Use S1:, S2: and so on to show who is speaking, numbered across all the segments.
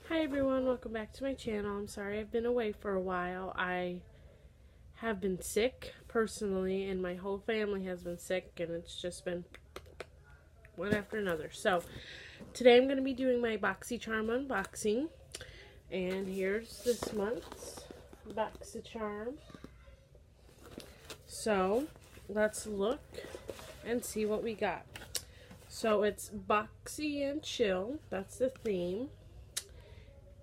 S1: Hi everyone, welcome back to my channel. I'm sorry I've been away for a while. I have been sick personally, and my whole family has been sick, and it's just been one after another. So today I'm going to be doing my Boxycharm unboxing, and here's this month's Boxycharm. So let's look and see what we got. So it's Boxy and Chill, that's the theme.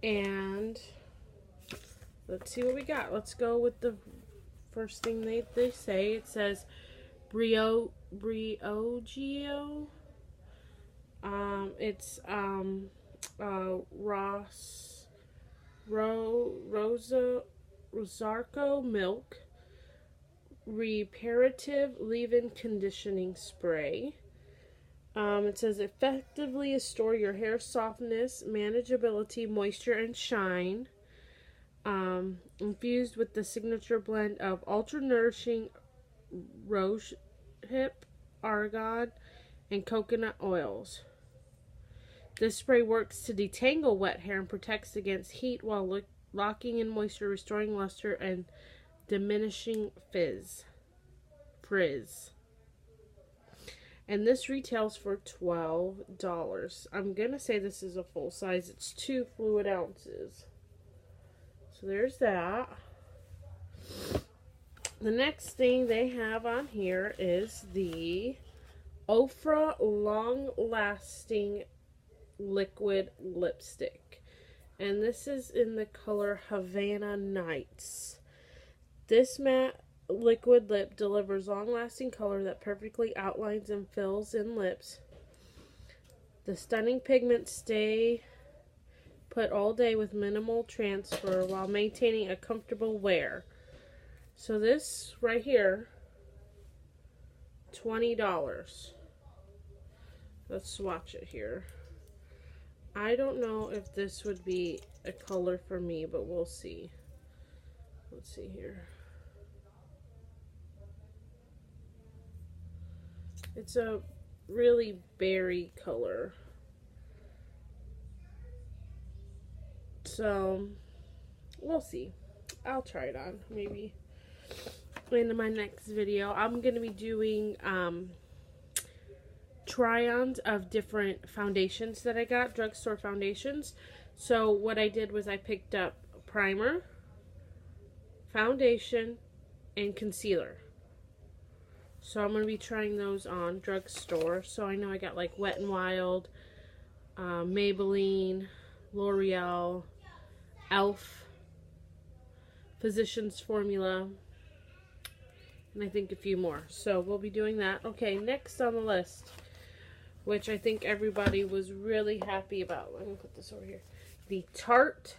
S1: And let's see what we got. Let's go with the first thing they say. It says BRIOGEO. It's Roscaro milk, Reparative leave-in conditioning spray. It says effectively restore your hair softness, manageability, moisture, and shine. Infused with the signature blend of ultra nourishing rosehip, argan, and coconut oils. This spray works to detangle wet hair and protects against heat while locking in moisture, restoring luster, and diminishing frizz. And this retails for $12. I'm going to say this is a full size. It's 2 fluid ounces. So there's that. The next thing they have on here is the OFRA Long Lasting Liquid Lipstick. And this is in the color Havana Nights. This matte liquid lip delivers long-lasting color that perfectly outlines and fills in lips. The stunning pigments stay put all day with minimal transfer while maintaining a comfortable wear. So this right here, $20. Let's swatch it here. I don't know if this would be a color for me, but we'll see. Let's see here. It's a really berry color. So, we'll see. I'll try it on, maybe, in my next video. I'm going to be doing try-ons of different foundations that I got, drugstore foundations. So, what I did was I picked up primer, foundation, and concealer. So I'm going to be trying those on drugstore. So I know I got like Wet n Wild, Maybelline, L'Oreal, Elf, Physicians Formula, and I think a few more. So we'll be doing that. Okay, next on the list, which I think everybody was really happy about. Let me put this over here. The Tarte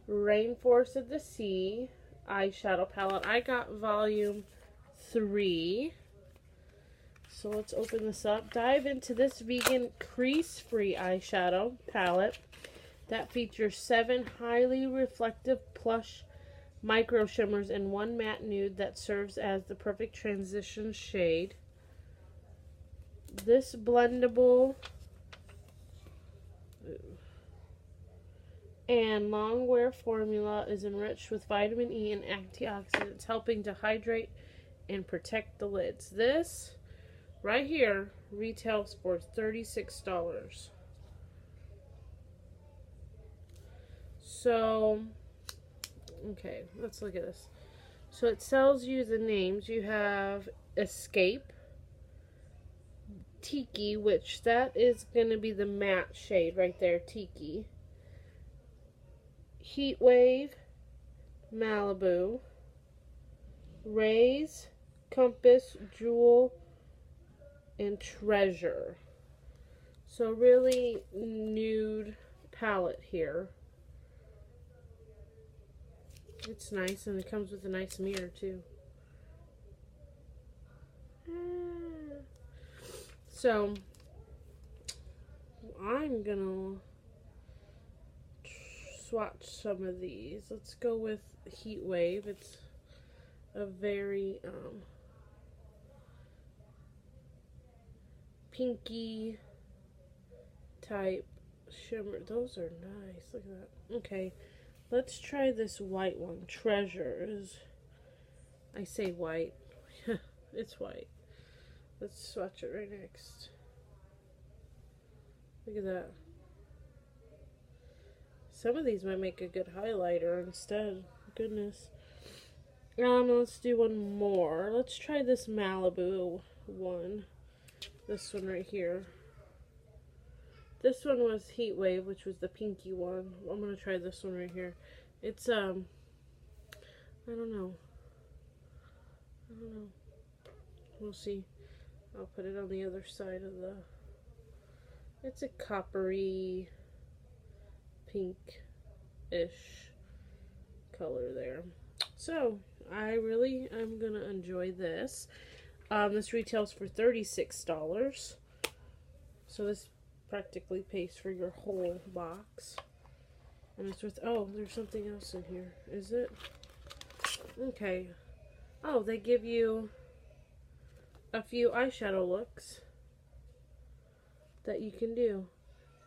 S1: Rainforest of the Sea eyeshadow palette. I got volume 3. So let's open this up. Dive into this vegan crease-free eyeshadow palette that features 7 highly reflective plush micro shimmers and 1 matte nude that serves as the perfect transition shade. This blendable and long wear formula is enriched with vitamin E and antioxidants, helping to hydrate and protect the lids. This right here retails for $36. So, okay, let's look at this. So it tells you the names. You have Escape, Tiki, which that is going to be the matte shade right there, Tiki. Heat Wave, Malibu, Rays, Compass, Jewel, and Treasure. So really nude palette here. It's nice, and it comes with a nice mirror too. So I'm gonna swatch some of these. Let's go with Heat Wave. It's a very pinky type shimmer. Those are nice. Look at that. Okay, let's try this white one. Treasures. I say white. It's white. Let's swatch it right next. Look at that. Some of these might make a good highlighter instead. Goodness. Let's do one more. Let's try this Malibu one. This one right here. This one was Heat Wave, which was the pinky one. I'm gonna try this one right here. It's I don't know. We'll see. I'll put it on the other side of the. It's a coppery pink-ish color there. So I really am gonna enjoy this. This retails for $36. So this practically pays for your whole box. And it's worth, oh, there's something else in here. Is it? Okay. Oh, they give you a few eyeshadow looks that you can do.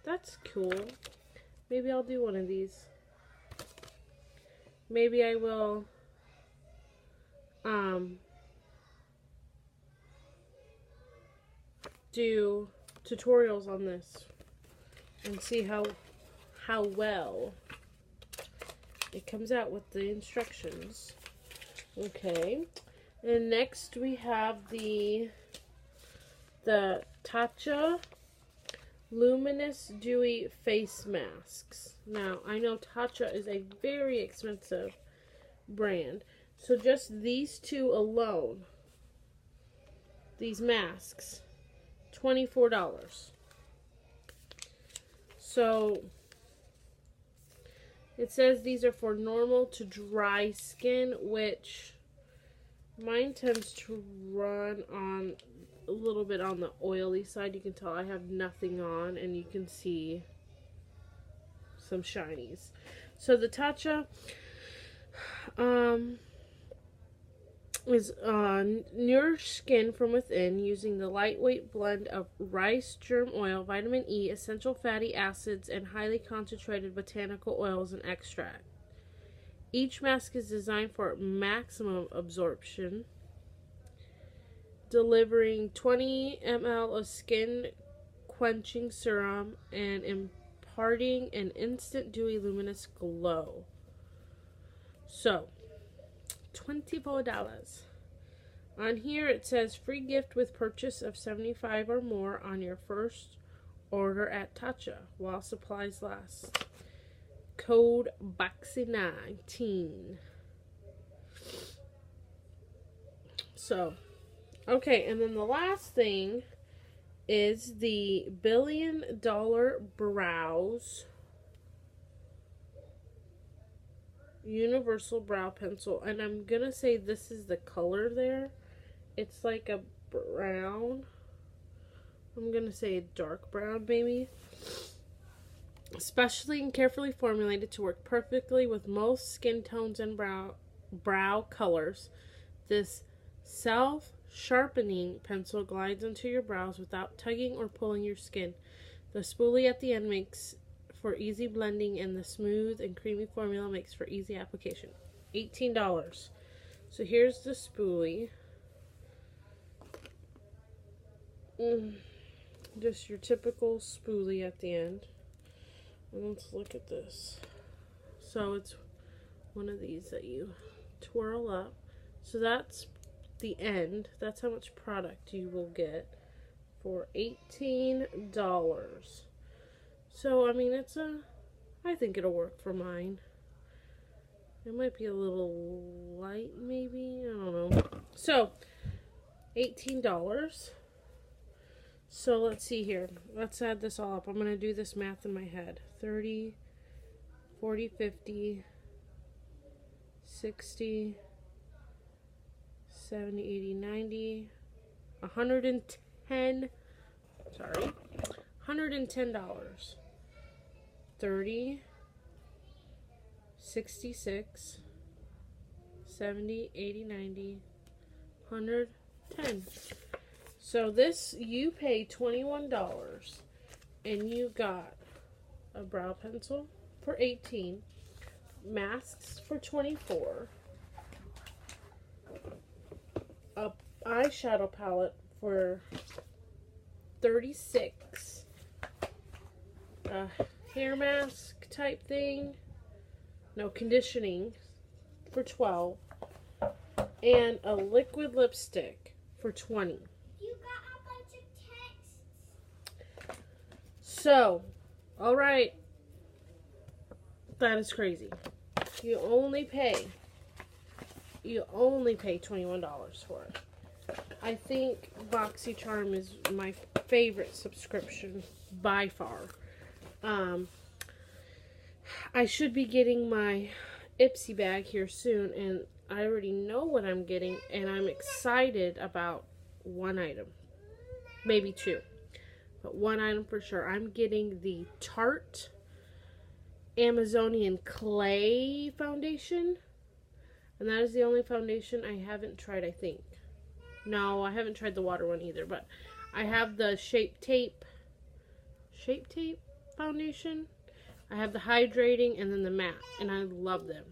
S1: That's cool. Maybe I'll do one of these. Maybe I will do tutorials on this and see how well it comes out with the instructions. Okay, and next we have the TATCHA Luminous Dewy Face Masks. Now, I know TATCHA is a very expensive brand, so just these two alone, these masks, $24. So it says these are for normal to dry skin, which mine tends to run on a little bit on the oily side. You can tell I have nothing on, and you can see some shinies. So the TATCHA is nourish skin from within using the lightweight blend of rice germ oil, vitamin E, essential fatty acids, and highly concentrated botanical oils and extract. Each mask is designed for maximum absorption, delivering 20 ml of skin quenching serum and imparting an instant dewy luminous glow. So $24. On here it says free gift with purchase of $75 or more on your first order at TATCHA while supplies last. Code Boxy19. So, okay, and then the last thing is the $1 Billion Brows Universal Brow Pencil, and I'm gonna say this is the color there. It's like a brown. I'm gonna say a dark brown, maybe. Specially and carefully formulated to work perfectly with most skin tones and brow colors. This self-sharpening pencil glides into your brows without tugging or pulling your skin. The spoolie at the end makes for easy blending, and the smooth and creamy formula makes for easy application. $18. So here's the spoolie. Just your typical spoolie at the end. And let's look at this. So it's one of these that you twirl up. So that's the end. That's how much product you will get for $18. So, I mean, I think it'll work for mine. It might be a little light, maybe. I don't know. So, $18. So, let's see here. Let's add this all up. I'm going to do this math in my head. 30, 40, 50, 60, 70, 80, 90, 110. Sorry. $110. 30, 66, 70, 80, 90, 110. So this, you pay $21 and you got a brow pencil for $18, masks for $24, a eyeshadow palette for $36, a hair mask type thing, no, conditioning for $12, and a liquid lipstick for $20.
S2: You got a bunch of texts.
S1: So, alright, that is crazy. You only pay $21 for it. I think Boxycharm is my favorite subscription by far. I should be getting my Ipsy bag here soon, and I already know what I'm getting, and I'm excited about one item, maybe two, but one item for sure. I'm getting the Tarte Amazonian Clay foundation, and that is the only foundation I haven't tried, I think. No, I haven't tried the water one either, but I have the Shape Tape foundation. I have the hydrating and then the matte, and I love them.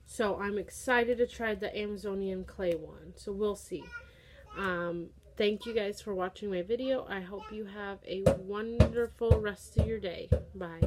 S1: So I'm excited to try the Amazonian Clay one. So we'll see. Thank you guys for watching my video. I hope you have a wonderful rest of your day. Bye.